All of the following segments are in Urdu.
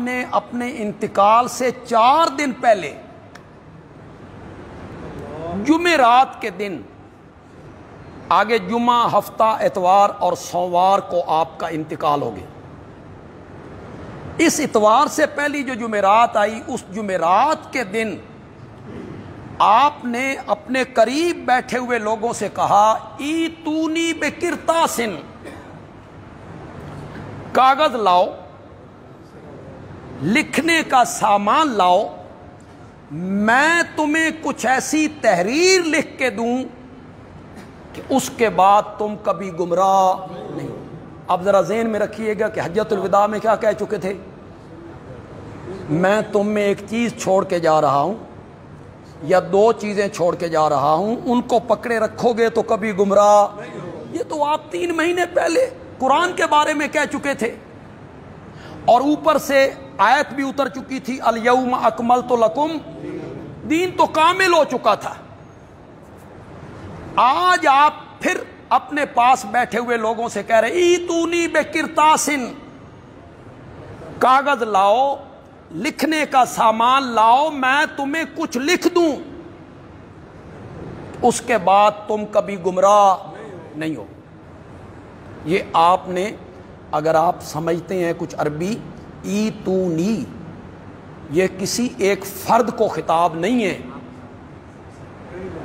نے اپنے انتقال سے 4 دن پہلے جمعرات کے دن، آگے جمعہ، ہفتہ، اتوار اور سوموار کو آپ کا انتقال ہو گیا۔ اس اتوار سے پہلی جو جمعرات آئی، اس جمعرات کے دن آپ نے اپنے قریب بیٹھے ہوئے لوگوں سے کہا ایتونی بقرطاسن، کاغذ لاؤ، لکھنے کا سامان لاؤ، میں تمہیں کچھ ایسی تحریر لکھ کے دوں کہ اس کے بعد تم کبھی گمراہ نہیں۔ اب ذرا ذہن میں رکھیے گا کہ حجۃ الوداع میں کیا کہہ چکے تھے؟ میں تم میں ایک چیز چھوڑ کے جا رہا ہوں، یا 2 چیزیں چھوڑ کے جا رہا ہوں، ان کو پکڑے رکھو گے تو کبھی گمراہ۔ یہ تو آپ 3 مہینے پہلے قرآن کے بارے میں کہہ چکے تھے، اور اوپر سے آیت بھی اتر چکی تھی، الیوم اکملت لکم، دین تو کامل ہو چکا تھا۔ آج آپ پھر اپنے پاس بیٹھے ہوئے لوگوں سے کہہ رہے ایتونی بقرطاسن، کاغذ لاؤ، لکھنے کا سامان لاؤ، میں تمہیں کچھ لکھ دوں، اس کے بعد تم کبھی گمراہ نہیں ہو۔ یہ آپ نے، اگر آپ سمجھتے ہیں کچھ عربی، ایتونی یہ کسی ایک فرد کو خطاب نہیں ہے،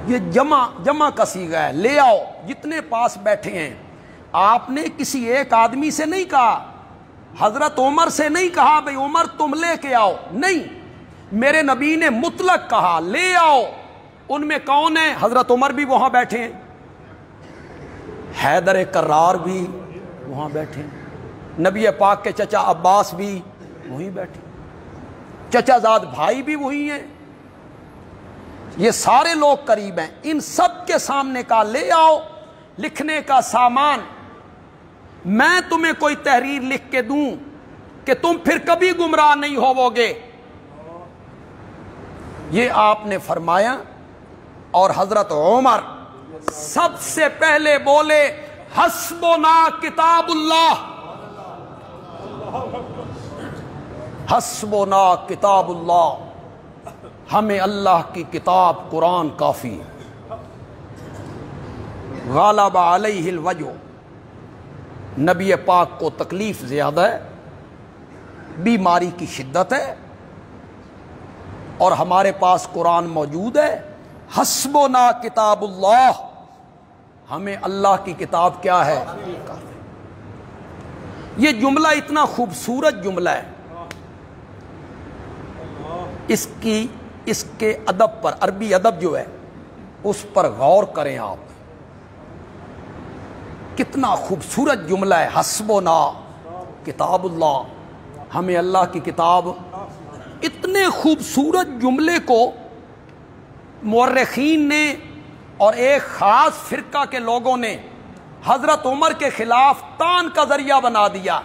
یہ جمع کا صیغہ ہے، لے آؤ جتنے پاس بیٹھے ہیں۔ آپ نے کسی ایک آدمی سے نہیں کہا، حضرت عمر سے نہیں کہا بھئی عمر تم لے کے آؤ، نہیں، میرے نبی نے مطلق کہا لے آؤ۔ ان میں کون ہے؟ حضرت عمر بھی وہاں بیٹھے ہیں، حیدر کرار بھی وہاں بیٹھے ہیں، نبی پاک کے چچا عباس بھی وہیں بیٹھے، چچا زاد بھائی بھی وہی ہیں، یہ سارے لوگ قریب ہیں۔ ان سب کے سامنے کہا لے آؤ لکھنے کا سامان، میں تمہیں کوئی تحریر لکھ کے دوں کہ تم پھر کبھی گمراہ نہیں ہوو گے۔ یہ آپ نے فرمایا، اور حضرت عمر سب سے پہلے بولے حسبنا کتاب اللہ، حسبنا کتاب اللہ، ہمیں اللہ کی کتاب قرآن کافی ہے۔ غالب علیہ الوجع، نبی پاک کو تکلیف زیادہ ہے، بیماری کی شدت ہے، اور ہمارے پاس قرآن موجود ہے۔ حسبنا کتاب اللہ، ہمیں اللہ کی کتاب کیا ہے؟ یہ جملہ اتنا خوبصورت جملہ ہے، اس کے ادب پر، عربی ادب جو ہے اس پر غور کریں آپ، کتنا خوبصورت جملہ ہے، حسبنا کتاب اللہ، ہمیں اللہ کی کتاب۔ اتنے خوبصورت جملے کو مورخین نے اور ایک خاص فرقہ کے لوگوں نے حضرت عمر کے خلاف تان کا ذریعہ بنا دیا۔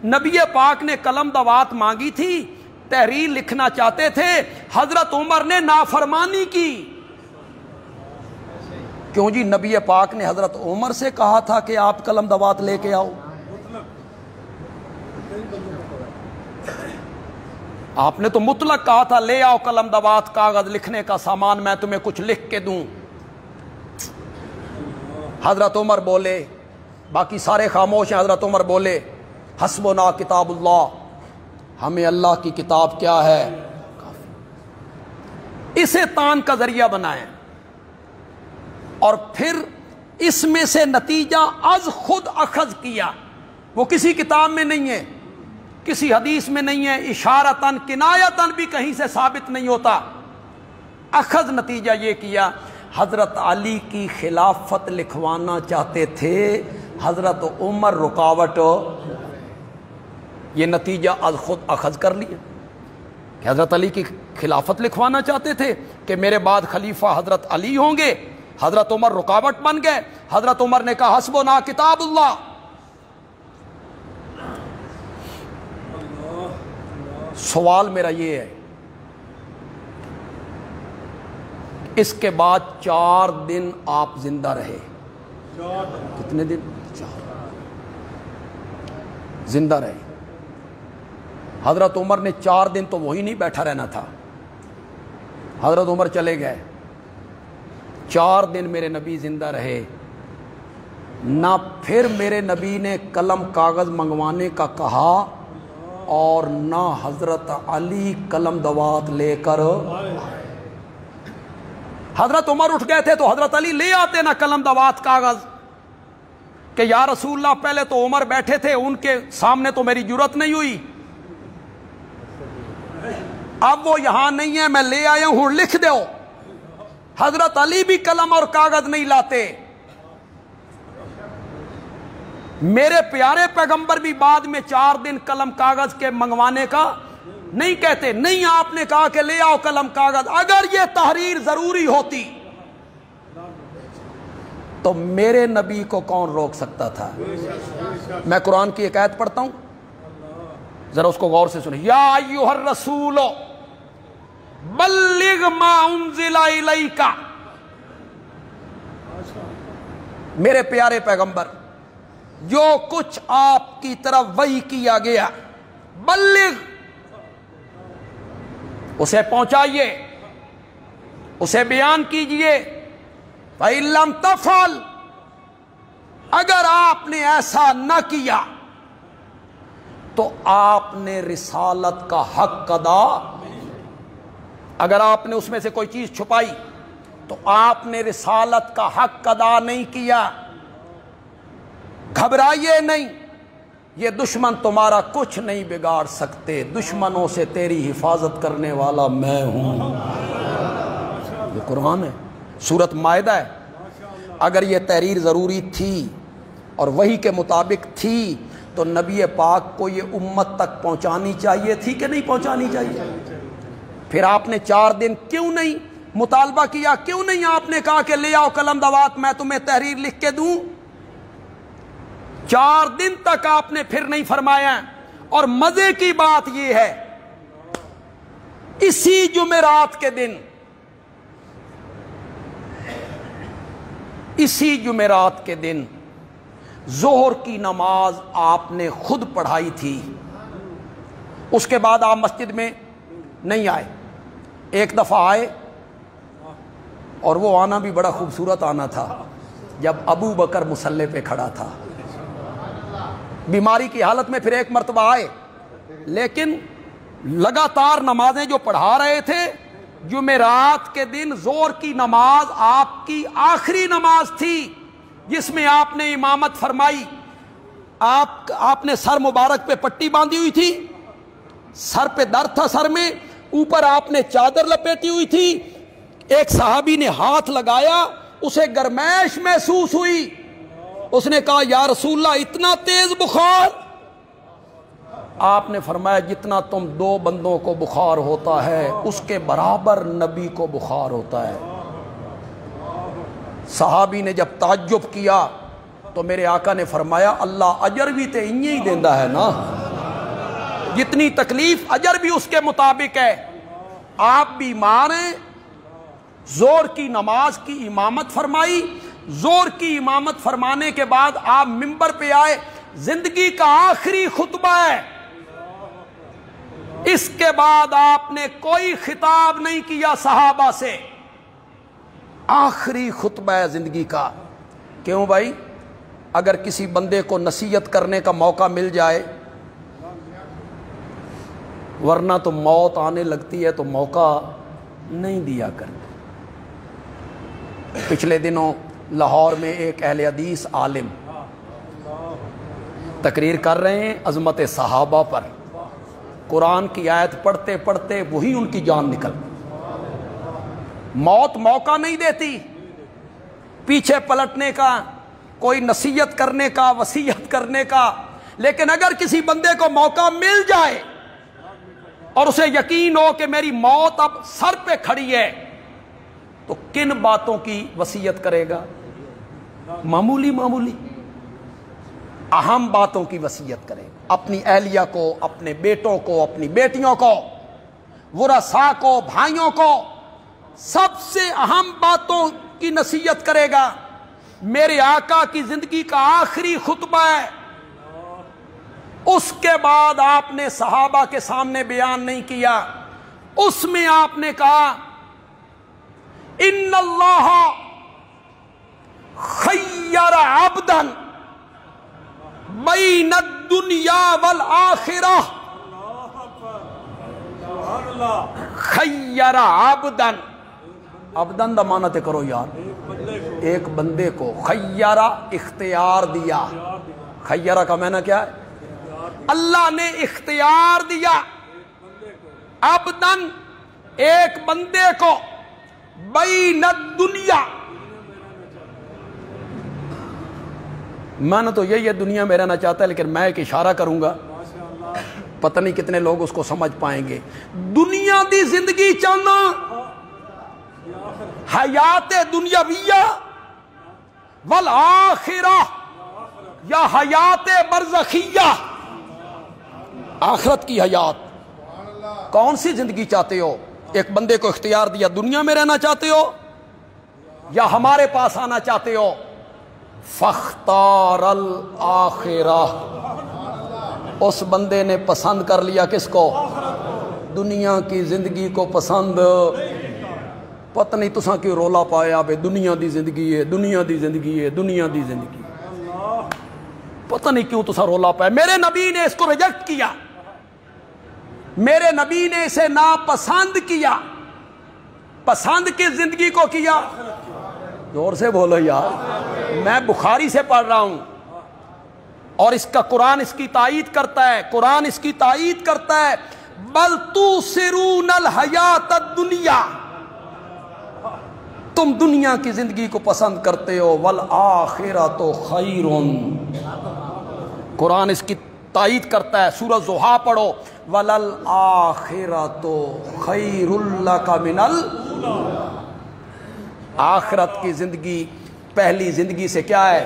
نبی پاک نے قلم دوات مانگی تھی، تحریر لکھنا چاہتے تھے، حضرت عمر نے نافرمانی کی۔ کیوں جی؟ نبی پاک نے حضرت عمر سے کہا تھا کہ آپ قلم دوات لے کے آؤ، آپ نے تو مطلق کہا تھا لے آؤ قلم دوات، کاغذ، لکھنے کا سامان، میں تمہیں کچھ لکھ کے دوں۔ حضرت عمر بولے، باقی سارے خاموش ہیں، حضرت عمر بولے حسبنا کتاب اللہ، ہمیں اللہ کی کتاب کیا ہے؟ کافی۔ اسے تان کا ذریعہ بنائیں، اور پھر اس میں سے نتیجہ از خود اخذ کیا، وہ کسی کتاب میں نہیں ہے، کسی حدیث میں نہیں ہے، اشارتاً کنایتاً بھی کہیں سے ثابت نہیں ہوتا۔ اخذ نتیجہ یہ کیا، حضرت علی کی خلافت لکھوانا چاہتے تھے، حضرت عمر رکاوٹ، یہ نتیجہ از خود اخذ کر لیا کہ حضرت علی کی خلافت لکھوانا چاہتے تھے کہ میرے بعد خلیفہ حضرت علی ہوں گے، حضرت عمر رکاوٹ بن گئے۔ حضرت عمر نے کہا حسبنا کتاب اللہ۔ سوال میرا یہ ہے، اس کے بعد 4 دن آپ زندہ رہے، کتنے دن؟ 4 زندہ رہے۔ حضرت عمر نے 4 دن تو وہی نہیں بیٹھا رہنا تھا. حضرت عمر چلے گئے, 4 دن میرے نبی زندہ رہے. نہ پھر میرے نبی نے قلم کاغذ منگوانے کا کہا اور نہ حضرت علی قلم دوات لے کر. حضرت عمر اٹھ گئے تھے تو حضرت علی لے آتے نا قلم دوات کاغذ کہ یا رسول اللہ پہلے تو عمر بیٹھے تھے, ان کے سامنے تو میری جرت نہیں ہوئی, اب وہ یہاں نہیں ہے, میں لے آیا ہوں, لکھ دو. حضرت علی بھی قلم اور کاغذ نہیں لاتے. میرے پیارے پیغمبر بھی بعد میں 4 دن قلم کاغذ کے منگوانے کا نہیں کہتے. نہیں, آپ نے کہا کہ لے آؤ قلم کاغذ. اگر یہ تحریر ضروری ہوتی تو میرے نبی کو کون روک سکتا تھا؟ میں قرآن کی ایک آیت پڑھتا ہوں, ذرا اس کو غور سے سنیں. یا ایھا الرسول بلغ ما انزل الیک, میرے پیارے پیغمبر جو کچھ آپ کی طرف وحی کیا گیا, بلغ, اسے پہنچائیے, اسے بیان کیجئے. فَإِن لَمْ تَفْعَلْ, اگر آپ نے ایسا نہ کیا تو آپ نے رسالت کا حق ادا. اگر آپ نے اس میں سے کوئی چیز چھپائی تو آپ نے رسالت کا حق ادا نہیں کیا. گھبرائیے نہیں, یہ دشمن تمہارا کچھ نہیں بگاڑ سکتے, دشمنوں سے تیری حفاظت کرنے والا میں ہوں. یہ قرآن ہے, سورۃ مائدہ ہے. اگر یہ تحریر ضروری تھی اور وحی کے مطابق تھی تو نبی پاک کو یہ امت تک پہنچانی چاہیے تھی کہ نہیں پہنچانی چاہیے؟ پھر آپ نے 4 دن کیوں نہیں مطالبہ کیا؟ کیوں نہیں آپ نے کہا کہ لے آؤ قلم دوات, میں تمہیں تحریر لکھ کے دوں؟ 4 دن تک آپ نے پھر نہیں فرمایا. اور مزے کی بات یہ ہے, اسی جمعرات کے دن, اسی جمعرات کے دن ظہر کی نماز آپ نے خود پڑھائی تھی. اس کے بعد آپ مسجد میں نہیں آئے. ایک دفعہ آئے اور وہ آنا بھی بڑا خوبصورت آنا تھا جب ابو بکر مصلی پہ کھڑا تھا. بیماری کی حالت میں پھر ایک مرتبہ آئے, لیکن لگاتار نمازیں جو پڑھا رہے تھے, جمعرات کے دن ظہر کی نماز آپ کی آخری نماز تھی جس میں آپ نے امامت فرمائی. آپ نے سر مبارک پہ پٹی باندھی ہوئی تھی, سر پہ درد تھا سر میں, اوپر آپ نے چادر لپیٹی ہوئی تھی. ایک صحابی نے ہاتھ لگایا, اسے گرمائش محسوس ہوئی. اس نے کہا یا رسول اللہ اتنا تیز بخار؟ آپ نے فرمایا جتنا تم 2 بندوں کو بخار ہوتا ہے اس کے برابر نبی کو بخار ہوتا ہے. صحابی نے جب تعجب کیا تو میرے آقا نے فرمایا اللہ اجر بھی تے انہیں ہی دیندہ ہے نا, جتنی تکلیف اجر بھی اس کے مطابق ہے. آپ بیمار ہیں, زور کی نماز کی امامت فرمائی, زور کی امامت فرمانے کے بعد آپ منبر پہ آئے, زندگی کا آخری خطبہ ہے. اس کے بعد آپ نے کوئی خطاب نہیں کیا صحابہ سے, آخری خطبہ ہے زندگی کا. کیوں بھائی؟ اگر کسی بندے کو نصیحت کرنے کا موقع مل جائے, ورنہ تو موت آنے لگتی ہے تو موقع نہیں دیا کرتے. پچھلے دنوں لاہور میں ایک اہل حدیث عالم تقریر کر رہے ہیں عظمت صحابہ پر. قرآن کی آیت پڑھتے پڑھتے وہی ان کی جان نکل. موت موقع نہیں دیتی پیچھے پلٹنے کا, کوئی نصیحت کرنے کا, وصیت کرنے کا. لیکن اگر کسی بندے کو موقع مل جائے اور اسے یقین ہو کہ میری موت اب سر پہ کھڑی ہے, تو کن باتوں کی وصیت کرے گا؟ معمولی معمولی اہم باتوں کی وصیت کرے گا. اپنی اہلیہ کو, اپنے بیٹوں کو, اپنی بیٹیوں کو, ورثاء کو, بھائیوں کو, سب سے اہم باتوں کی نصیحت کرے گا. میرے آقا کی زندگی کا آخری خطبہ ہے. اس کے بعد آپ نے صحابہ کے سامنے بیان نہیں کیا، اس میں آپ نے کہا ان اللہ خیر عبدا بین الدنیا والآخرہ، خیر عبدا، عبدن دا معنی تے کرو یار، ایک بندے کو، خیرہ اختیار دیا، خیرہ کا معنی کیا ہے؟ اللہ نے اختیار دیا عبدن ایک بندے کو، بین الدنیا، من تو یہی ہے دنیا میں رہنا چاہتا ہے، لیکن میں ایک اشارہ کروں گا، پتہ نہیں کتنے لوگ اس کو سمجھ پائیں گے۔ دنیا دی زندگی چاہنا، حیات دنیاویہ والآخرہ، یا حیات برزخیہ، آخرت کی حیات، کون سی زندگی چاہتے ہو؟ ایک بندے کو اختیار دیا، دنیا میں رہنا چاہتے ہو یا ہمارے پاس آنا چاہتے ہو؟ فاختار الآخرہ، اس بندے نے پسند کر لیا کس کو؟ دنیا کی زندگی کو پسند۔ پتہ نہیں تساں کیوں رولا پایا بے دنیا دی زندگی ہے، دنیا دی زندگی ہے، دنیا دی زندگی ہے، پتہ نہیں کیوں تساں رولا پایا۔ میرے نبی نے اس کو ریجیکٹ کیا، میرے نبی نے اسے ناپسند کیا، پسند کی زندگی کو کیا۔ زور سے بولو یار، میں بخاری سے پڑھ رہا ہوں اور اس کا قرآن اس کی تائید کرتا ہے، قرآن اس کی تائید کرتا ہے، بل توثرون الحیات الدنیا، تم دنیا کی زندگی کو پسند کرتے ہو، والآخرۃ خیر، قرآن اس کی تائید کرتا ہے۔ سورہ زحا پڑھو، وللآخرۃ خیر لک من آخرت کی زندگی پہلی زندگی سے کیا ہے؟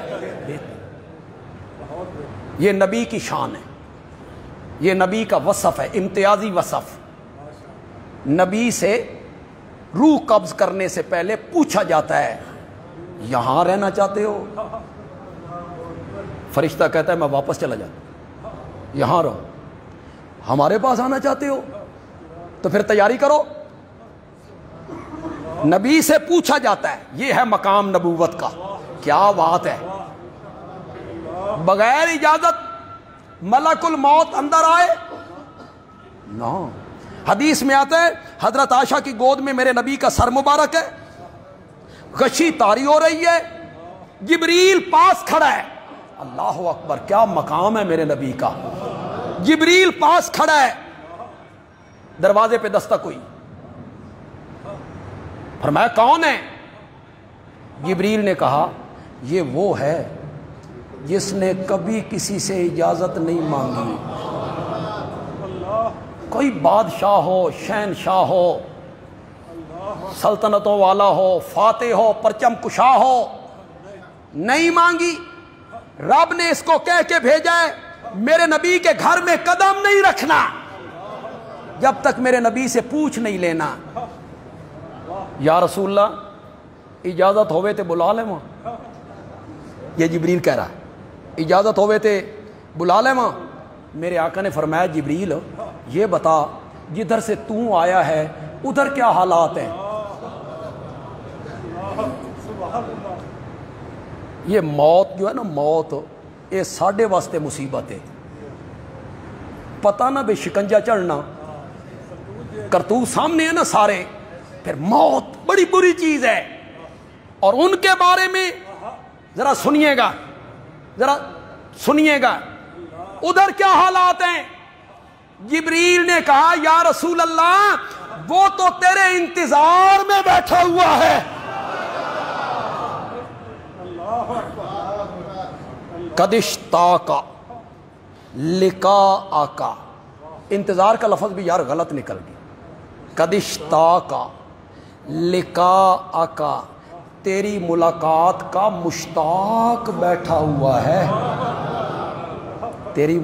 یہ نبی کی شان ہے، یہ نبی کا وصف ہے، امتیازی وصف۔ نبی سے روح قبض کرنے سے پہلے پوچھا جاتا ہے یہاں رہنا چاہتے ہو؟ فرشتہ کہتا ہے میں واپس چلا جاتا، یہاں رہو۔ ہمارے پاس آنا چاہتے ہو تو پھر تیاری کرو۔ نبی سے پوچھا جاتا ہے، یہ ہے مقام نبوت کا، کیا بات ہے۔ بغیر اجازت ملک الموت اندر آئے نہ۔ حدیث میں آتا ہے حضرت عائشہ کی گود میں میرے نبی کا سر مبارک ہے، غشی طاری ہو رہی ہے، جبریل پاس کھڑا ہے، اللہ اکبر، کیا مقام ہے میرے نبی کا۔ جبریل پاس کھڑا ہے، دروازے پہ دستک ہوئی، فرمایا کون ہے؟ جبریل نے کہا یہ وہ ہے جس نے کبھی کسی سے اجازت نہیں مانگی، کوئی بادشاہ ہو، شہنشاہ ہو، سلطنتوں والا ہو، فاتح ہو، پرچم کشا ہو، نہیں مانگی۔ رب نے اس کو کہہ کے بھیجا ہے میرے نبی کے گھر میں قدم نہیں رکھنا جب تک میرے نبی سے پوچھ نہیں لینا۔ یا رسول اللہ اجازت ہوئے تے بلا لے ماں، یہ جبریل کہہ رہا ہے، اجازت ہوئے تے بلا لے ماں۔ میرے آقا نے فرمایا جبریل یہ بتا جدھر سے تو آیا ہے ادھر کیا حالات ہیں؟ یہ موت جو ہے نا، موت یہ ساڈے واسطے مصیبت ہے، پتہ نہ بے شکنجا چڑھنا، کرتوت سامنے ہے نا سارے، پھر موت بڑی بری چیز ہے۔ اور ان کے بارے میں ذرا سنیے گا، ذرا سنیے گا ادھر کیا حالات ہیں۔ جبریل نے کہا یا رسول اللہ وہ تو تیرے انتظار میں بیٹھا ہوا ہے۔ قد اشتاق لقاءک، انتظار کا لفظ بھی یار غلط نکل گیا۔ قد اشتاق لقاءک، تیری ملاقات کا مشتاق بیٹھا ہوا ہے۔ تیری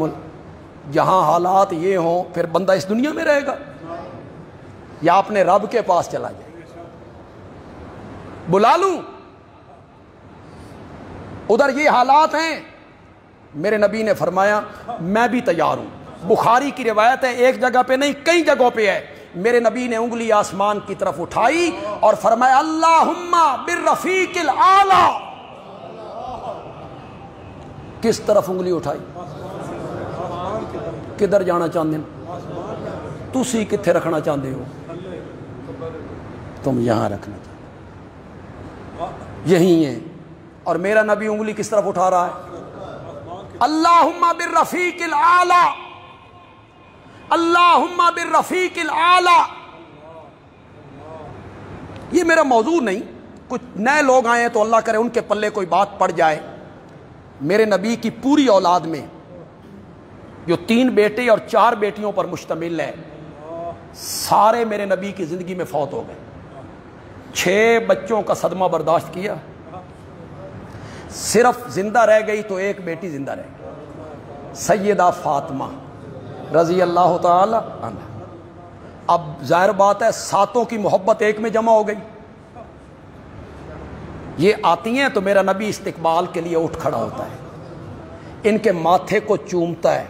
جہاں حالات یہ ہوں پھر بندہ اس دنیا میں رہے گا یا اپنے رب کے پاس چلا جائے گا؟ بلا لوں ادھر یہ حالات ہیں، میرے نبی نے فرمایا میں بھی تیار ہوں. بخاری کی روایت ہے، ایک جگہ پہ نہیں کئی جگہوں پہ ہے. میرے نبی نے انگلی آسمان کی طرف اٹھائی اور فرمایا اللہم بالرفیق الاعلی. کس طرف انگلی اٹھائی؟ کدھر جانا چاہتے ہیں تسی؟ کتھے رکھنا چاہتے ہو تم؟ یہاں رکھنا چاہتے، یہی ہے. اور میرا نبی انگلی کس طرف اٹھا رہا ہے؟ اللہم بالرفیق الاعلی، اللہم بالرفیق الاعلی. یہ میرا موضوع نہیں، کچھ نئے لوگ آئے ہیں تو اللہ کرے ان کے پلے کوئی بات پڑ جائے. میرے نبی کی پوری اولاد میں جو 3 بیٹے اور 4 بیٹیوں پر مشتمل ہے، سارے میرے نبی کی زندگی میں فوت ہو گئے. 6 بچوں کا صدمہ برداشت کیا، صرف زندہ رہ گئی تو ایک بیٹی زندہ رہ گئی، سیدہ فاطمہ رضی اللہ تعالی عنہ. اب ظاہر بات ہے 7 کی محبت ایک میں جمع ہو گئی. یہ آتی ہیں تو میرا نبی استقبال کے لیے اٹھ کھڑا ہوتا ہے، ان کے ماتھے کو چومتا ہے،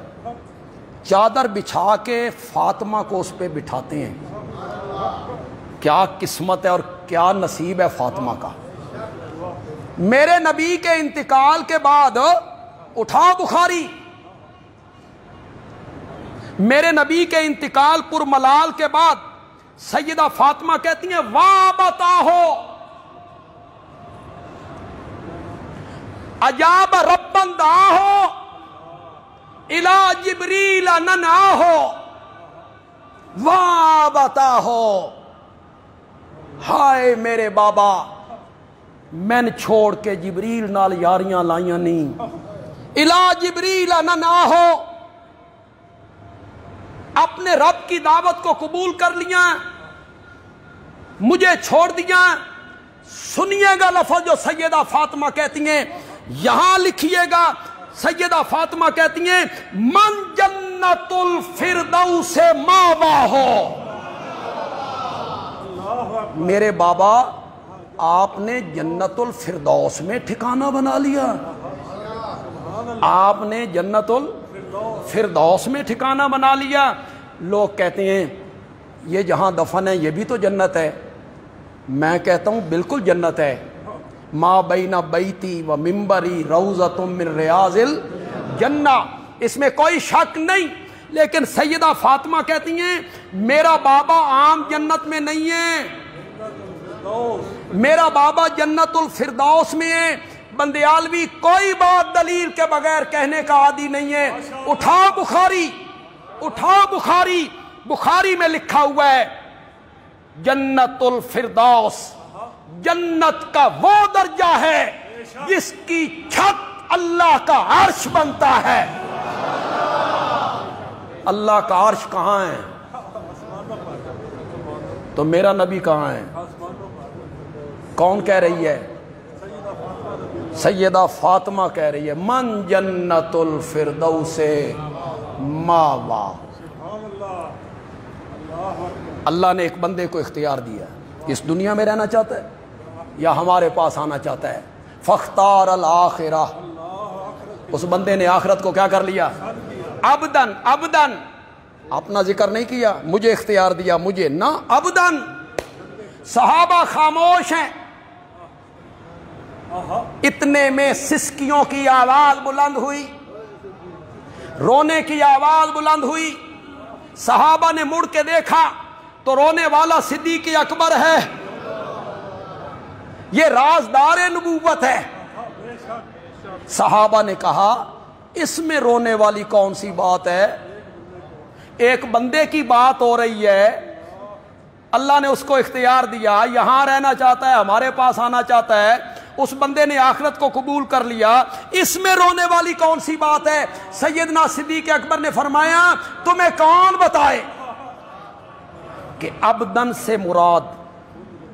چادر بچھا کے فاطمہ کو اس پہ بٹھاتے ہیں. کیا قسمت ہے اور کیا نصیب ہے فاطمہ کا. میرے نبی کے انتقال کے بعد اٹھا بخاری، میرے نبی کے انتقال پر ملال کے بعد سیدہ فاطمہ کہتی ہیں واہ بتاہو عجاب ربن داہو الا جبریل نناہو. واہ بتاہو، ہائے میرے بابا میں نے چھوڑ کے جبریل نال یاریاں لائیاں نہیں. الا جبریل نناہو، اپنے رب کی دعوت کو قبول کر لیا، مجھے چھوڑ دیا. سنیے گا لفظ جو سیدہ فاطمہ کہتی ہیں، یہاں لکھیے گا. سیدہ فاطمہ کہتی ہیں من جنت الفردوس ماواہو. میرے بابا آپ نے جنت الفردوس میں ٹھکانہ بنا لیا، آپ نے جنت الفردوس میں ٹھکانہ بنا لیا. لوگ کہتے ہیں یہ جہاں دفن ہے یہ بھی تو جنت ہے. میں کہتا ہوں بالکل جنت ہے. ما بین بیتی و منبری روضۃ من ریاض الجنہ، اس میں کوئی شک نہیں. لیکن سیدہ فاطمہ کہتی ہیں میرا بابا عام جنت میں نہیں ہے، میرا بابا جنت الفردوس میں ہے. بندیالوی کوئی بات دلیل کے بغیر کہنے کا عادی نہیں ہے. اٹھا بخاری، اٹھا بخاری، بخاری میں لکھا ہوا ہے جنت الفردوس جنت کا وہ درجہ ہے جس کی چھت اللہ کا عرش بنتا ہے. اللہ کا عرش کہاں ہے تو میرا نبی کہاں ہے؟ کون کہہ رہی ہے؟ سیدہ فاطمہ کہہ رہی ہے من جنت الفردوس ماوا. اللہ نے ایک بندے کو اختیار دیا، اس دنیا میں رہنا چاہتا ہے یا ہمارے پاس آنا چاہتا ہے. فاختار الآخرہ، اس بندے نے آخرت کو کیا کر لیا؟ عبدن. عبدن اپنا ذکر نہیں کیا، مجھے اختیار دیا مجھے، نہ عبدن. صحابہ خاموش ہیں. اتنے میں سسکیوں کی آواز بلند ہوئی، رونے کی آواز بلند ہوئی. صحابہ نے مڑ کے دیکھا تو رونے والا صدیق اکبر ہے. یہ رازدار نبوت ہے. صحابہ نے کہا اس میں رونے والی کون سی بات ہے؟ ایک بندے کی بات ہو رہی ہے، اللہ نے اس کو اختیار دیا، یہاں رہنا چاہتا ہے، ہمارے پاس آنا چاہتا ہے. اس بندے نے آخرت کو قبول کر لیا، اس میں رونے والی کون سی بات ہے؟ سیدنا صدیق اکبر نے فرمایا تمہیں کون بتائے کہ عبدن سے مراد،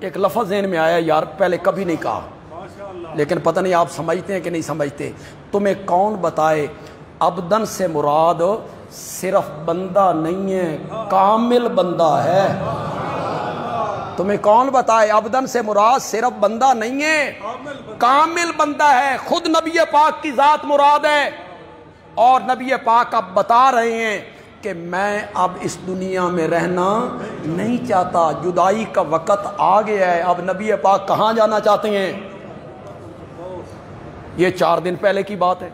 ایک لفظ ذہن میں آیا یار پہلے کبھی نہیں کہا لیکن پتہ نہیں آپ سمجھتے ہیں کہ نہیں سمجھتے. تمہیں کون بتائے عبدن سے مراد صرف بندہ نہیں ہے، کامل بندہ ہے. تمہیں کون بتائے عبدن سے مراد صرف بندہ نہیں ہے، کامل بندہ ہے. خود نبی پاک کی ذات مراد ہے. اور نبی پاک اب بتا رہے ہیں کہ میں اب اس دنیا میں رہنا نہیں چاہتا، جدائی کا وقت آ گیا ہے۔ اب نبی پاک کہاں جانا چاہتے ہیں؟ یہ 4 دن پہلے کی بات ہے،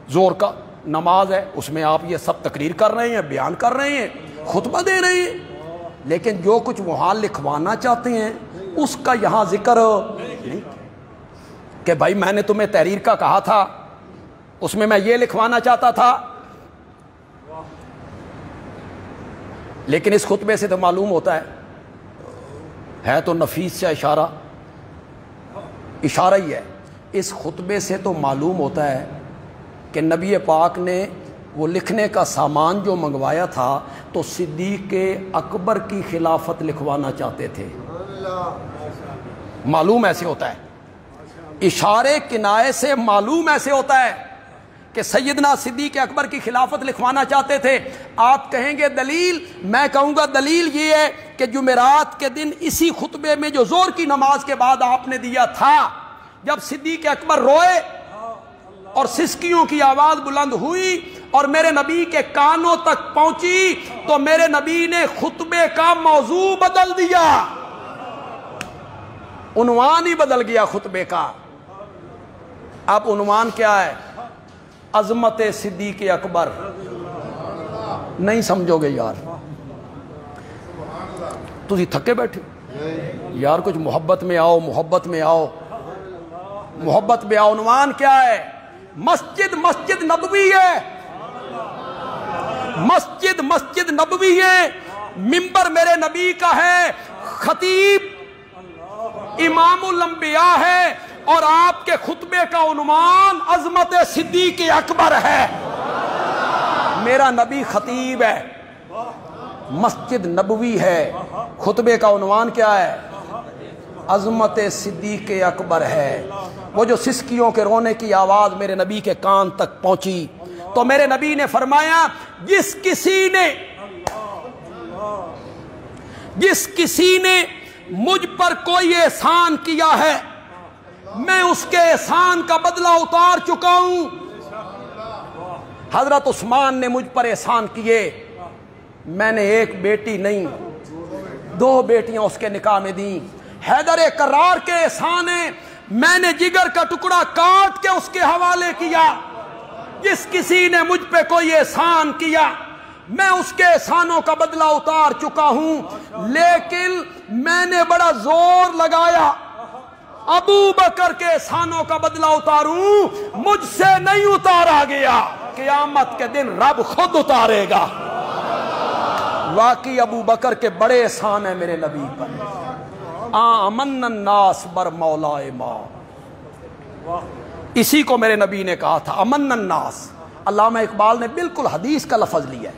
زور کا نماز ہے، اس میں آپ یہ سب تقریر کر رہے ہیں، بیان کر رہے ہیں، خطبہ دے رہے ہیں، لیکن جو کچھ وہاں لکھوانا چاہتے ہیں اس کا یہاں ذکر نہیں کہ بھائی میں نے تمہیں تحریر کا کہا تھا، اس میں یہ لکھوانا چاہتا تھا۔ لیکن اس خطبے سے تو معلوم ہوتا ہے تو نفیس سے اشارہ ہی ہے، اس خطبے سے تو معلوم ہوتا ہے کہ نبی پاک نے وہ لکھنے کا سامان جو منگوایا تھا تو صدیق اکبر کی خلافت لکھوانا چاہتے تھے۔ معلوم ایسے ہوتا ہے، اشارے کنائے سے معلوم ایسے ہوتا ہے کہ سیدنا صدیق اکبر کی خلافت لکھوانا چاہتے تھے۔ آپ کہیں گے دلیل، میں کہوں گا دلیل یہ ہے کہ جمعرات کے دن اسی خطبے میں جو زور کی نماز کے بعد آپ نے دیا تھا، جب صدیق اکبر روئے اور سسکیوں کی آواز بلند ہوئی اور میرے نبی کے کانوں تک پہنچی تو میرے نبی نے خطبے کا موضوع بدل دیا، عنوان ہی بدل گیا خطبے کا۔ اب عنوان کیا ہے؟ عظمت صدیق اکبر۔ نہیں سمجھو گے یار، تسی تھکے بیٹھے یار، کچھ محبت میں آؤ، محبت میں آؤ، محبت میں آؤ۔ عنوان کیا ہے؟ مسجد نبوی ہے، مسجد نبوی ہے، منبر میرے نبی کا ہے، خطیب امام الانبیاء ہے، اور آپ کے خطبے کا عنوان عظمت صدیق اکبر ہے۔ میرا نبی خطیب ہے، مسجد نبوی ہے، خطبے کا عنوان کیا ہے؟ عظمت صدیق اکبر ہے۔ وہ جو سسکیوں کے رونے کی آواز میرے نبی کے کان تک پہنچی تو میرے نبی نے فرمایا جس کسی نے مجھ پر کوئی احسان کیا ہے میں اس کے احسان کا بدلہ اتار چکا ہوں۔ حضرت عثمان نے مجھ پر احسان کیے، میں نے 1 بیٹی نہیں 2 بیٹیاں اس کے نکاح میں دیں۔ حیدر کرار کے احسان ہیں، میں نے جگر کا ٹکڑا کاٹ کے اس کے حوالے کیا۔ جس کسی نے مجھ پہ کوئی احسان کیا میں اس کے احسانوں کا بدلہ اتار چکا ہوں، لیکن میں نے بڑا زور لگایا ابو بکر کے احسانوں کا بدلہ اتاروں، مجھ سے نہیں اتارا گیا، قیامت کے دن رب خود اتارے گا۔ واقعی ابو بکر کے بڑے احسان ہیں میرے نبی پر۔ آمن الناس بر مولائے ما، اسی کو میرے نبی نے کہا تھا، امن الناس۔ علامہ اقبال نے بالکل حدیث کا لفظ لیا ہے،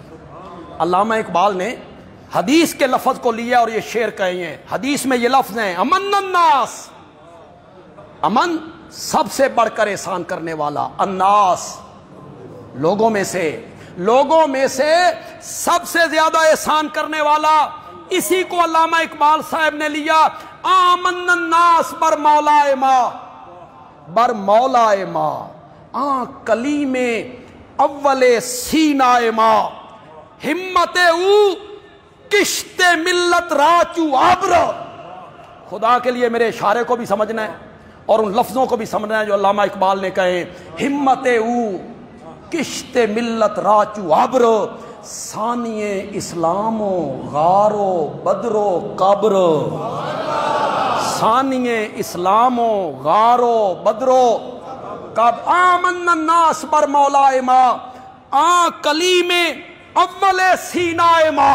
علامہ اقبال نے حدیث کے لفظ کو لیا اور یہ شعر کہے ہیں۔ حدیث میں یہ لفظ ہیں امن الناس، امن سب سے بڑھ کر احسان کرنے والا، الناس لوگوں میں سے سب سے زیادہ احسان کرنے والا، اسی کو علامہ اقبال صاحب نے لیا۔ آمن الناس بر مولائے ما، بر مولائے ما، کلیم اول سینائے ما، ہمت او کشت ملت راچو عبر۔ خدا کے لیے میرے اشارے کو بھی سمجھنا ہے اور ان لفظوں کو بھی سمجھنا ہے جو علامہ اقبال نے کہے، ہمت او کشت ملت راچو عبر، ثانی اسلام و غار و بدر و قبر، ثانی اسلام و غار و بدر و قبر، آمن الناس بر مولائے ما، کلیم اول سینائے ما۔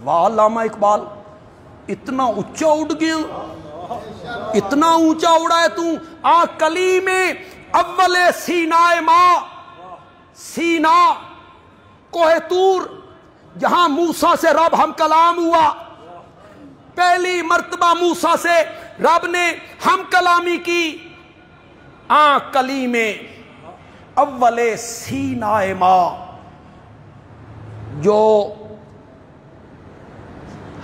واہ علامہ اقبال، اتنا اونچا اڑ گیا، اتنا اونچا اڑا ہے تو، کلیم اول سینائے ما، سینا کوہ طور جہاں موسیٰ سے رب ہم کلام ہوا، پہلی مرتبہ موسیٰ سے رب نے ہم کلامی کی، کلیم اول سینائے ما، جو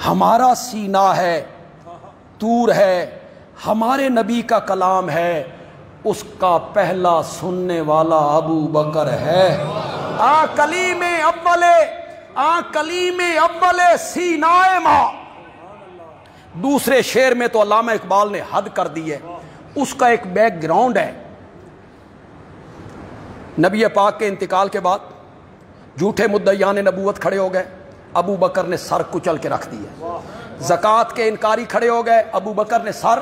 ہمارا سینہ ہے، طور ہے، ہمارے نبی کا کلام ہے، اس کا پہلا سننے والا ابو بکر ہے۔ کلیم اول سینائے ماں۔ دوسرے شعر میں تو علامہ اقبال نے حد کر دی ہے، اس کا ایک بیک گراؤنڈ ہے۔ نبی پاک کے انتقال کے بعد جھوٹے مدعیان نبوت کھڑے ہو گئے، ابو بکر نے سر کچل کے رکھ دیا۔ زکوٰۃ کے انکاری کھڑے ہو گئے، ابو بکر نے سر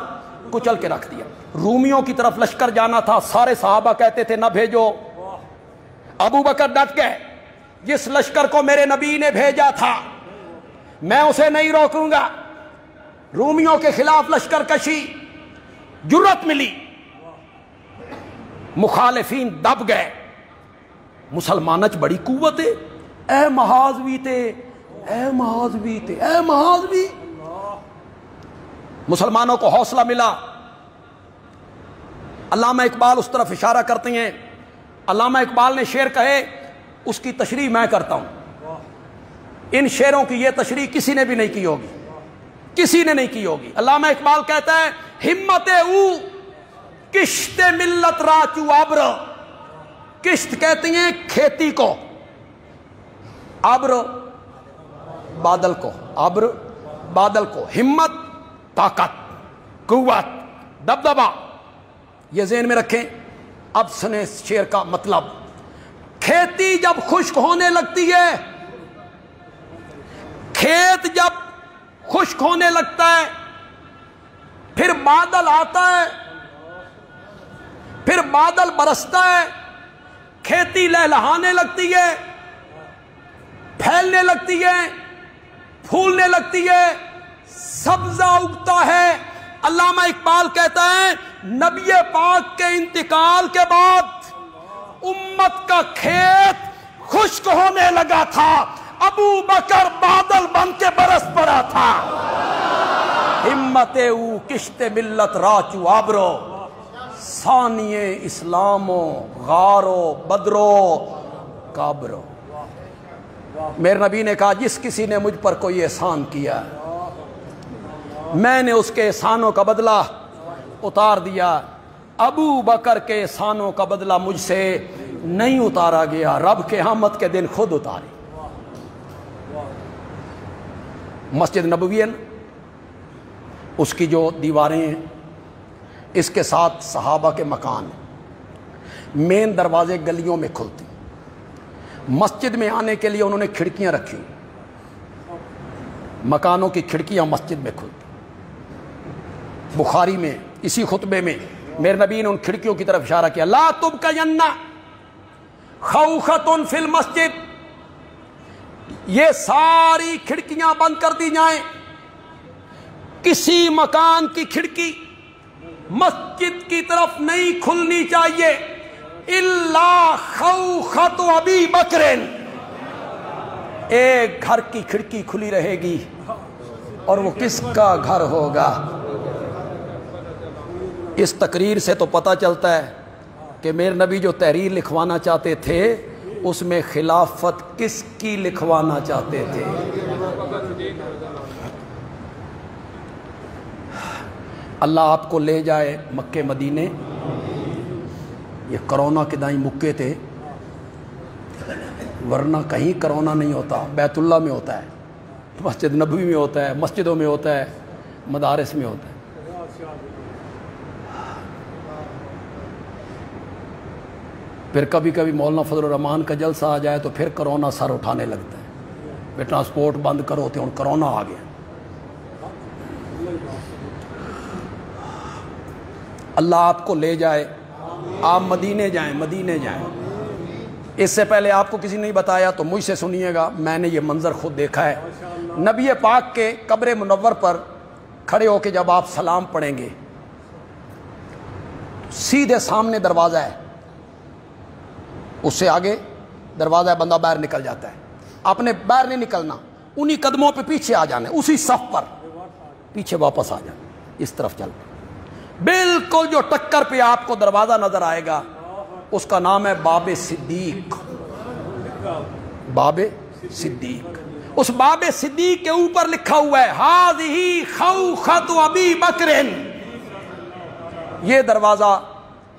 کچل کے رکھ دیا۔ رومیوں کی طرف لشکر جانا تھا، سارے صحابہ کہتے تھے نہ بھیجو، ابو بکر ڈٹ گئے، جس لشکر کو میرے نبی نے بھیجا تھا میں اسے نہیں روکوں گا۔ رومیوں کے خلاف لشکر کشی، جرت ملی، مخالفین دب گئے۔ مسلمانچ بڑی قوت ہے، اے محاذوی تے، اے محاذوی تے، اے محاذوی۔ مسلمانوں کو حوصلہ ملا۔ علامہ اقبال اس طرف اشارہ کرتے ہیں، علامہ اقبال نے شعر کہے، اس کی تشریح میں کرتا ہوں۔ ان شعروں کی یہ تشریح کسی نے بھی نہیں کی ہوگی، کسی نے نہیں کی ہوگی۔ علامہ اقبال کہتا ہے، ہمت او کشت ملت راچو ابر۔ کشت کہتی ہیں کھیتی کو، ابر بادل کو، ابر بادل کو، ہمت طاقت، قوت، دبدبا، یہ ذہن میں رکھیں۔ اب سنیں شعر کا مطلب۔ کھیتی جب خشک ہونے لگتی ہے، کھیت جب خشک ہونے لگتا ہے، پھر بادل آتا ہے، پھر بادل برستا ہے، کھیتی لہلہانے لگتی ہے، پھیلنے لگتی ہے، پھولنے لگتی ہے، سبزہ اگتا ہے۔ علامہ اقبال کہتا ہے، نبی پاک کے انتقال کے بعد امت کا کھیت خشک ہونے لگا تھا، ابو بکر بادل بن کے برس پڑا تھا۔ ہمت او کشت ملت راچو آبرو، ثانیے اسلامو غارو بدرو کابرو۔ میرے نبی نے کہا، جس کسی نے مجھ پر کوئی احسان کیا میں نے اس کے احسانوں کا بدلہ اتار دیا۔ ابو بکر کے احسانوں کا بدلہ مجھ سے نہیں اتارا گیا، رب کے قیامت کے دن خود اتاری۔ مسجد نبوی ہے نا، اس کی جو دیواریں ہیں، اس کے ساتھ صحابہ کے مکان ہیں، مین دروازے گلیوں میں کھلتے ہیں۔ مسجد میں آنے کے لیے انہوں نے کھڑکیاں رکھی، مکانوں کی کھڑکیاں مسجد میں کھلتی۔ بخاری میں اسی خطبے میں میرے نبی نے ان کھڑکیوں کی طرف اشارہ کیا، لا تبقین خوخۃ فی المسجد، یہ ساری کھڑکیاں بند کر دی جائیں، کسی مکان کی کھڑکی مسجد کی طرف نہیں کھلنی چاہیے، الا خوخۃ ابی بکر، ایک گھر کی کھڑکی کھلی رہے گی، اور وہ کس کا گھر ہوگا؟ اس تقریر سے تو پتہ چلتا ہے کہ میرے نبی جو تحریر لکھوانا چاہتے تھے اس میں خلافت کس کی لکھوانا چاہتے تھے؟ اللہ آپ کو لے جائے مکے مدینے۔ یہ کرونا کے دائیں مکے تھے، ورنہ کہیں کرونا نہیں ہوتا، بیت اللہ میں ہوتا ہے، مسجد نبوی میں ہوتا ہے، مسجدوں میں ہوتا ہے، مدارس میں ہوتا ہے۔ پھر کبھی کبھی مولانا فضل الرحمان کا جلسہ آ جائے تو پھر کرونا سر اٹھانے لگتا ہے، بے ٹرانسپورٹ بند کرو تو کرونا آ گیا۔ اللہ آپ کو لے جائے، آپ مدینے جائیں، مدینے جائیں۔ اس سے پہلے آپ کو کسی نے نہیں بتایا تو مجھ سے سنیے گا، میں نے یہ منظر خود دیکھا ہے۔ نبی پاک کے قبر منور پر کھڑے ہو کے جب آپ سلام پڑھیں گے، سیدھے سامنے دروازہ ہے، اس سے آگے دروازہ ہے، بندہ باہر نکل جاتا ہے۔ آپ نے باہر نہیں نکلنا، انہی قدموں پہ پیچھے آ جانا ہے، اسی صف پر پیچھے واپس آ جانا، اس طرف چل۔ بالکل جو ٹکر پہ آپ کو دروازہ نظر آئے گا اس کا نام ہے باب صدیق، باب صدیق۔ اس باب صدیق کے اوپر لکھا ہوا ہے ہذہ خوخۃ ابی بکر، یہ دروازہ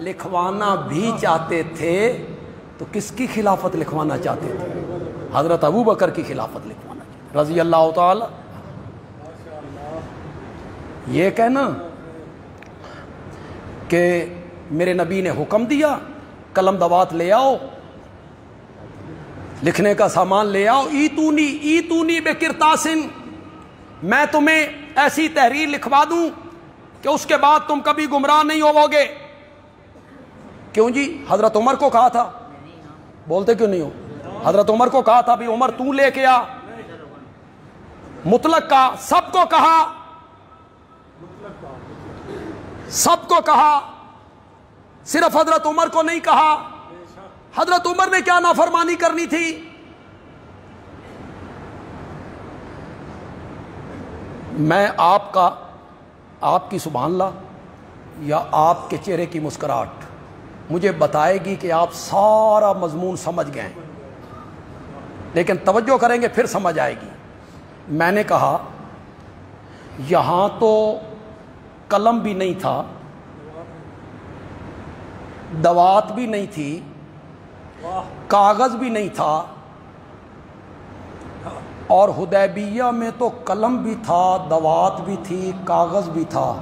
لکھوانا بھی چاہتے تھے تو کس کی خلافت لکھوانا چاہتے تھے؟ حضرت ابو بکر کی خلافت لکھوانا چاہتے رضی اللہ تعالی۔ یہ کہنا کہ میرے نبی نے حکم دیا قلم دوات لے آؤ، لکھنے کا سامان لے آؤ، ایتونی بقرطاسن، میں تمہیں ایسی تحریر لکھوا دوں کہ اس کے بعد تم کبھی گمراہ نہیں ہوو گے۔ کیوں جی؟ حضرت عمر کو کہا تھا، بولتے کیوں نہیں ہو؟ حضرت عمر کو کہا تھا بھی عمر تو لے کے آ، مطلق کا سب کو کہا، سب کو کہا، صرف حضرت عمر کو نہیں کہا۔ حضرت عمر نے کیا نافرمانی کرنی تھی؟ میں آپ کی سبحان اللہ یا آپ کے چہرے کی مسکراہٹ مجھے بتائے گی کہ آپ سارا مضمون سمجھ گئے ہیں، لیکن توجہ کریں گے پھر سمجھ آئے گی۔ میں نے کہا یہاں تو قلم بھی نہیں تھا، دوات بھی نہیں تھی، کاغذ بھی نہیں تھا، اور حدیبیہ میں تو قلم بھی تھا، دوات بھی تھی، کاغذ بھی تھا۔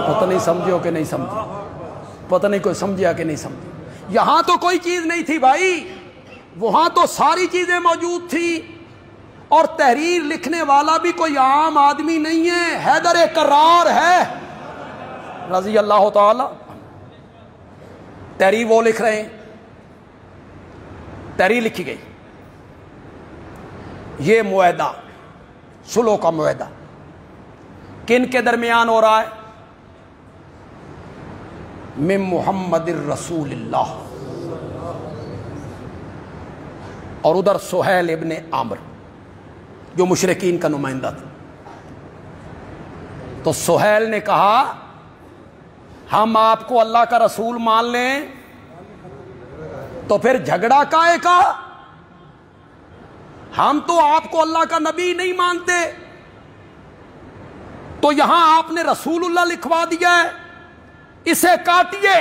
پتہ نہیں سمجھے ہو کہ نہیں سمجھے، پتہ نہیں کوئی سمجھا کہ نہیں سمجھے۔ یہاں تو کوئی چیز نہیں تھی بھائی، وہاں تو ساری چیزیں موجود تھی، اور تحریر لکھنے والا بھی کوئی عام آدمی نہیں ہے، حیدر کرار ہے رضی اللہ تعالی۔ تحریر وہ لکھ رہے ہیں، تحریر لکھی گئی، یہ معاہدہ صلح کا معاہدہ کن کے درمیان ہو رہا ہے؟ من محمد الرسول اللہ، اور ادھر سہیل ابن عامر جو مشرکین کا نمائندہ تھا۔ تو سہیل نے کہا ہم آپ کو اللہ کا رسول مان لیں تو پھر جھگڑا کائے کا؟ ہم تو آپ کو اللہ کا نبی نہیں مانتے، تو یہاں آپ نے رسول اللہ لکھوا دیا ہے، اسے کاٹیے،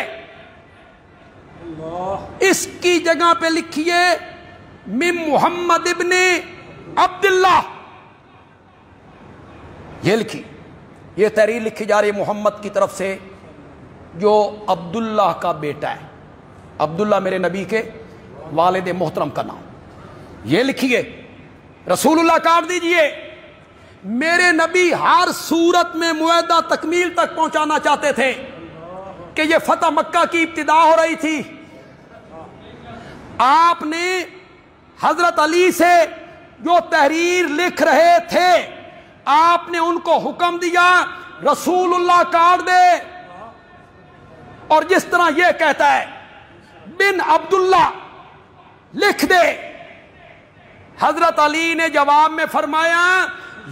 اس کی جگہ پہ لکھیے من محمد ابن عبداللہ۔ یہ لکھی، یہ تحریر لکھی جا رہی ہے محمد کی طرف سے جو عبداللہ کا بیٹا ہے۔ عبداللہ میرے نبی کے والد محترم کا نام۔ یہ لکھیے رسول اللہ کاٹ دیجئے۔ میرے نبی ہر صورت میں معاہدہ تکمیل تک پہنچانا چاہتے تھے کہ یہ فتح مکہ کی ابتدا ہو رہی تھی۔ آپ نے حضرت علی سے جو تحریر لکھ رہے تھے، آپ نے ان کو حکم دیا رسول اللہ کاٹ دے، اور جس طرح یہ کہتا ہے بن عبداللہ لکھ دے۔ حضرت علی نے جواب میں فرمایا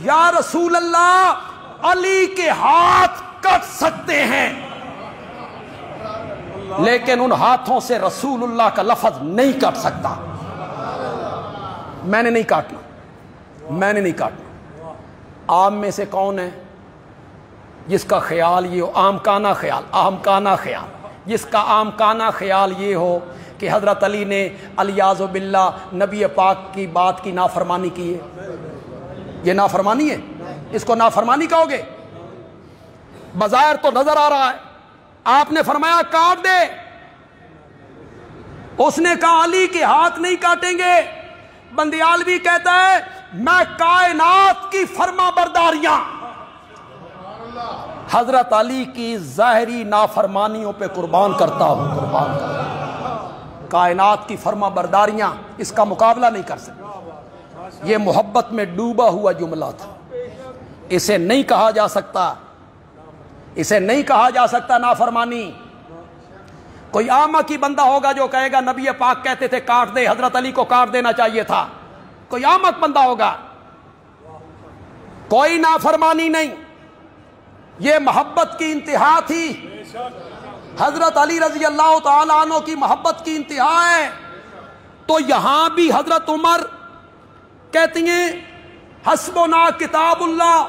یا رسول اللہ علی کے ہاتھ کٹ سکتے ہیں، لیکن ان ہاتھوں سے رسول اللہ کا لفظ نہیں کٹ سکتا۔ میں نے نہیں کاٹنا، میں نے نہیں کاٹنا۔ آپ میں سے کون ہے جس کا خیال یہ ہو، آمکانہ خیال، جس کا آمکانہ خیال یہ ہو کہ حضرت علی نے الیاذ باللہ نبی پاک کی بات کی نافرمانی کی ہے؟ یہ نافرمانی ہے؟ اس کو نافرمانی کہو گے؟ بظاہر تو نظر آ رہا ہے، آپ نے فرمایا کاٹ دے، اس نے کہا علی کے ہاتھ نہیں کاٹیں گے۔ بندیالوی کہتا ہے میں کائنات کی فرما برداریاں حضرت علی کی ظاہری نافرمانیوں پہ قربان کرتا ہوں، کائنات کی فرما برداریاں اس کا مقابلہ نہیں کر سکتی۔ یہ محبت میں ڈوبا ہوا جملہ تھا، اسے نہیں کہا جا سکتا، اسے نہیں کہا جا سکتا نافرمانی۔ کوئی عامہ کی بندہ ہوگا جو کہے گا نبی پاک کہتے تھے کاٹ دے، حضرت علی کو کاٹ دینا چاہیے تھا، کوئی عامہ بندہ ہوگا، کوئی نافرمانی نہیں، یہ محبت کی انتہا تھی۔ حضرت علی رضی اللہ تعالیٰ عنہ کی محبت کی انتہا ہے۔ تو یہاں بھی حضرت عمر کہتی ہیں حسبنا کتاب اللہ۔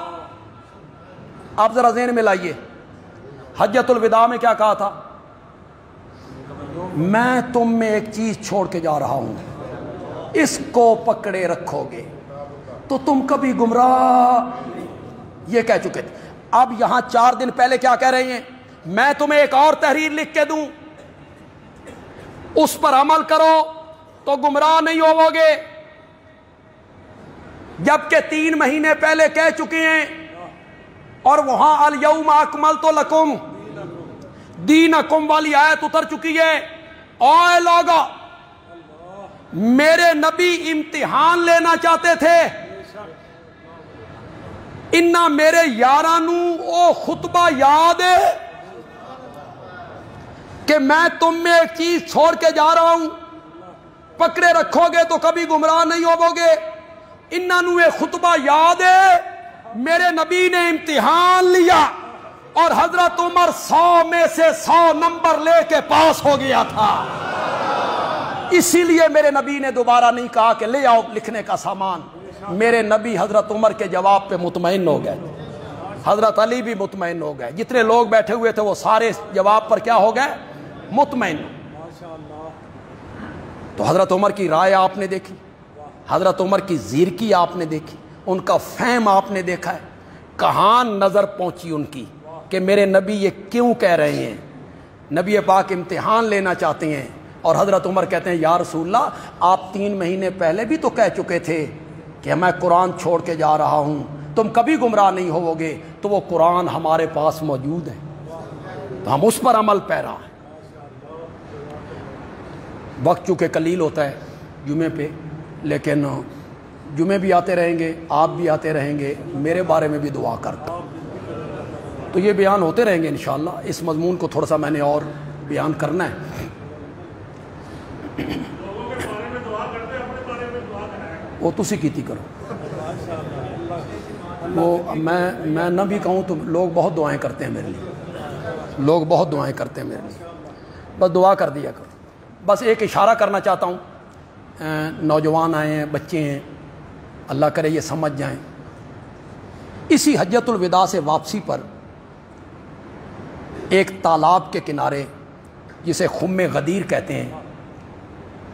آپ ذرا ذہن میں لائیے، حجۃ الوداع میں کیا کہا تھا؟ میں تم میں ایک چیز چھوڑ کے جا رہا ہوں، اس کو پکڑے رکھو گے تو تم کبھی گمراہ، یہ کہہ چکے تھے۔ اب یہاں 4 دن پہلے کیا کہہ رہے ہیں؟ میں تمہیں ایک اور تحریر لکھ کے دوں، اس پر عمل کرو تو گمراہ نہیں ہوو گے، جبکہ 3 مہینے پہلے کہہ چکے ہیں، اور وہاں الیوم اکملت لکم دینکم والی آیت اتر چکی ہے۔ اے لوگا، میرے نبی امتحان لینا چاہتے تھے، انہاں میرے یارانو او خطبہ یاد ہے کہ میں تم میں ایک چیز چھوڑ کے جا رہا ہوں، پکڑے رکھو گے تو کبھی گمراہ نہیں ہوو گے۔ انہاں نو ایک خطبہ یاد ہے، میرے نبی نے امتحان لیا اور حضرت عمر 100 میں سے 100 نمبر لے کے پاس ہو گیا تھا، اسی لیے میرے نبی نے دوبارہ نہیں کہا کہ لے آؤ لکھنے کا سامان۔ میرے نبی حضرت عمر کے جواب پہ مطمئن ہو گئے، حضرت علی بھی مطمئن ہو گئے، جتنے لوگ بیٹھے ہوئے تھے وہ سارے جواب پر کیا ہو گئے؟ مطمئن۔ تو حضرت عمر کی رائے آپ نے دیکھی، حضرت عمر کی زیرکی آپ نے دیکھی، ان کا فہم آپ نے دیکھا ہے، کہاں نظر پہنچی ان کی کہ میرے نبی یہ کیوں کہہ رہے ہیں۔ نبی پاک امتحان لینا چاہتے ہیں، اور حضرت عمر کہتے ہیں یا رسول اللہ، آپ 3 مہینے پہلے بھی تو کہہ چکے تھے کہ میں قرآن چھوڑ کے جا رہا ہوں، تم کبھی گمراہ نہیں ہوو گے، تو وہ قرآن ہمارے پاس موجود ہے، تو ہم اس پر عمل پیرا ہیں۔ وقت چونکہ قلیل ہوتا ہے جمعے پہ، لیکن جمعے بھی آتے رہیں گے، آپ بھی آتے رہیں گے، میرے بارے میں بھی دعا کرتا ہوں، تو یہ بیان ہوتے رہیں گے انشاءاللہ۔ اس مضمون کو تھوڑا سا میں نے اور بیان کرنا ہے۔ وہ تسی کیتی کرو، وہ میں نہ بھی کہوں تو لوگ بہت دعائیں کرتے ہیں میرے لیے، لوگ بہت دعائیں کرتے ہیں میرے لیے، بس دعا کر دیا کرو۔ بس ایک اشارہ کرنا چاہتا ہوں، نوجوان آئے ہیں، بچے ہیں، اللہ کرے یہ سمجھ جائیں۔ اسی حجۃ الوداع سے واپسی پر ایک تالاب کے کنارے، جسے خم غدیر کہتے ہیں،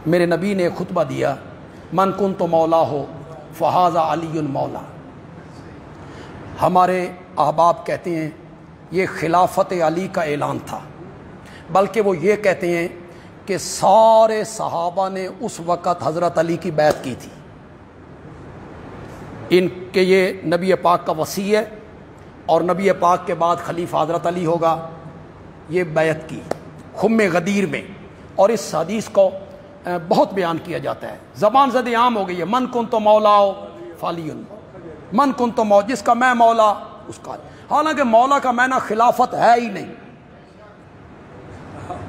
میرے نبی نے خطبہ دیا، من کنت مولا ہو فہذا علی مولا۔ ہمارے احباب کہتے ہیں یہ خلافت علی کا اعلان تھا، بلکہ وہ یہ کہتے ہیں کہ سارے صحابہ نے اس وقت حضرت علی کی بیعت کی تھی، ان کے یہ نبی پاک کا وصی ہے اور نبی پاک کے بعد خلیفہ حضرت علی ہوگا، یہ بیعت کی خم غدیر میں۔ اور اس حدیث کو بہت بیان کیا جاتا ہے، زبان زد عام ہو گئی ہے، من کنت مولا فعلی، من کنت مولا، جس کا میں مولا اس کا۔ حالانکہ مولا کا معنی خلافت ہے ہی نہیں،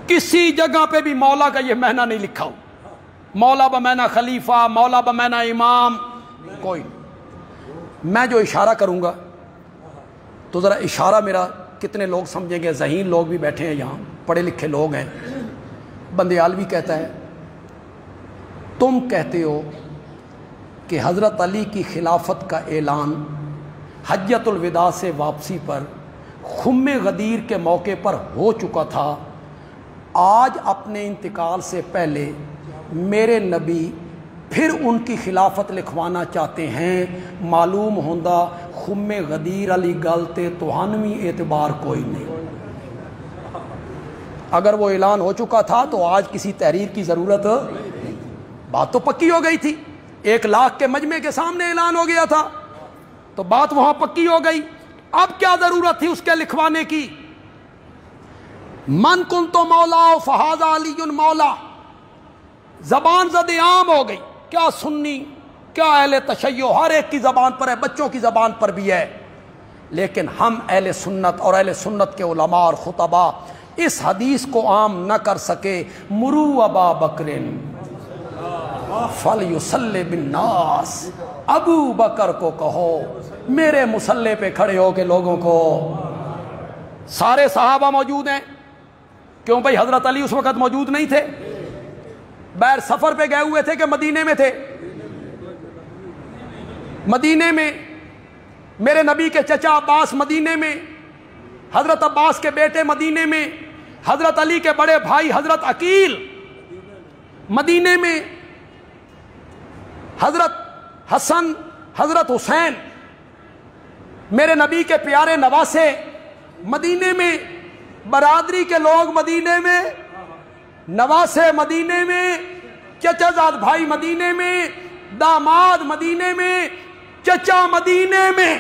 کسی جگہ پہ بھی مولا کا یہ معنی نہیں لکھا ہو، مولا بمعنی خلیفہ، مولا بمعنی امام، کوئی نہیں۔ میں جو اشارہ کروں گا تو ذرا اشارہ میرا کتنے لوگ سمجھیں گے، ذہین لوگ بھی بیٹھے ہیں یہاں، پڑھے لکھے لوگ ہیں۔ بندیالوی کہتا ہے تم کہتے ہو کہ حضرت علی کی خلافت کا اعلان حجۃ الوداع سے واپسی پر خم غدیر کے موقع پر ہو چکا تھا، آج اپنے انتقال سے پہلے میرے نبی پھر ان کی خلافت لکھوانا چاہتے ہیں، معلوم ہوندہ خم غدیر علی گلتے توہانوی اعتبار کوئی نہیں۔ اگر وہ اعلان ہو چکا تھا تو آج کسی تحریر کی ضرورت، بات تو پکی ہو گئی تھی، 1 لاکھ کے مجمع کے سامنے اعلان ہو گیا تھا، تو بات وہاں پکی ہو گئی، اب کیا ضرورت تھی اس کے لکھوانے کی؟ من کنت مولا فہذا علی مولا، زبان زد عام ہو گئی، کیا سنی کیا اہل تشیع، ہر ایک کی زبان پر ہے، بچوں کی زبان پر بھی ہے، لیکن ہم اہل سنت اور اہل سنت کے علماء اور خطباء اس حدیث کو عام نہ کر سکے۔ مرو ابا بکر فلیصلی بالناس، ابو بکر کو کہو میرے مصلی پہ کھڑے ہو کے لوگوں کو۔ سارے صحابہ موجود ہیں، کیوں بھائی حضرت علی اس وقت موجود نہیں تھے؟ بیر سفر پہ گئے ہوئے تھے کہ مدینے میں تھے؟ مدینے میں، میرے نبی کے چچا عباس مدینے میں، حضرت عباس کے بیٹے مدینے میں، حضرت علی کے بڑے بھائی حضرت عقیل مدینے میں، حضرت حسن حضرت حسین میرے نبی کے پیارے نواسے مدینے میں، برادری کے لوگ مدینے میں، نواسے مدینے میں، چچا زاد بھائی مدینے میں، داماد مدینے میں، چچا مدینے میں،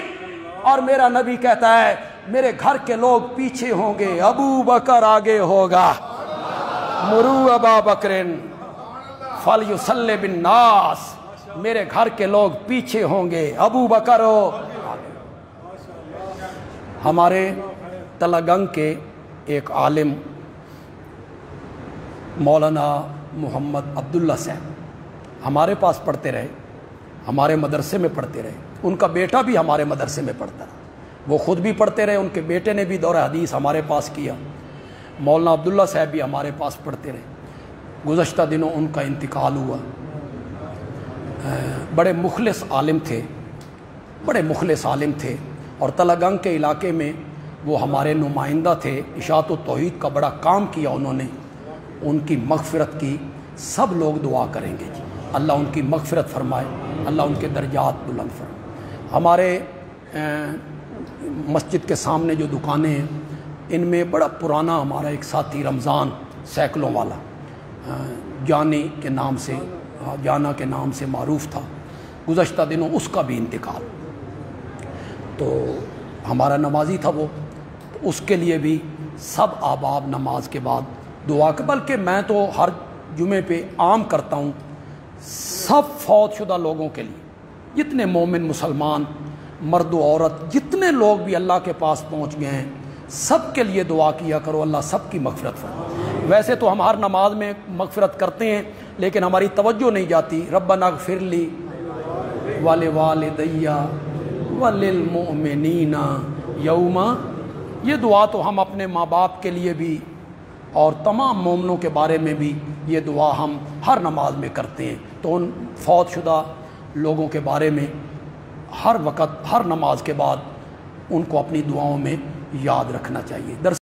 اور میرا نبی کہتا ہے میرے گھر کے لوگ پیچھے ہوں گے، ابو بکر آگے ہوگا، مرو ابا بکرن فلیصلی بالناس، میرے گھر کے لوگ پیچھے ہوں گے، ابو بکر ہو۔ ہمارے تلگنگ کے ایک عالم مولانا محمد عبداللہ صاحب ہمارے پاس پڑھتے رہے، ہمارے مدرسے میں پڑھتے رہے، ان کا بیٹا بھی ہمارے مدرسے میں پڑھتا رہا، وہ خود بھی پڑھتے رہے، ان کے بیٹے نے بھی دورہ حدیث ہمارے پاس کیا، مولانا عبداللہ صاحب بھی ہمارے پاس پڑھتے رہے۔ گزشتہ دنوں ان کا انتقال ہوا۔ بڑے مخلص عالم تھے، بڑے مخلص عالم تھے، اور تلگنگ کے علاقے میں وہ ہمارے نمائندہ تھے، اشاعت و توحید کا بڑا کام کیا انہوں نے، ان کی مغفرت کی سب لوگ دعا کریں گے جی، اللہ ان کی مغفرت فرمائے، اللہ ان کے درجات بلند فرمائے۔ ہمارے مسجد کے سامنے جو دکانیں ہیں ان میں بڑا پرانا ہمارا ایک ساتھی رمضان سیکلوں والا جانی کے نام سے، جانا کے نام سے معروف تھا، گزشتہ دنوں اس کا بھی انتقال، تو ہمارا نمازی تھا وہ، تو اس کے لیے بھی سب احباب نماز کے بعد دعا کہ، بلکہ میں تو ہر جمعے پہ عام کرتا ہوں سب فوت شدہ لوگوں کے لیے، جتنے مومن مسلمان مرد و عورت جتنے لوگ بھی اللہ کے پاس پہنچ گئے ہیں سب کے لیے دعا کیا کرو، اللہ سب کی مغفرت فرمائے۔ ویسے تو ہم ہر نماز میں مغفرت کرتے ہیں لیکن ہماری توجہ نہیں جاتی، ربنا اغفر لی ولوالدی وللمؤمنین یوم، یہ دعا تو ہم اپنے ماں باپ کے لیے بھی اور تمام مومنوں کے بارے میں بھی یہ دعا ہم ہر نماز میں کرتے ہیں، تو ان فوت شدہ لوگوں کے بارے میں ہر وقت ہر نماز کے بعد ان کو اپنی دعاؤں میں یاد رکھنا چاہیے۔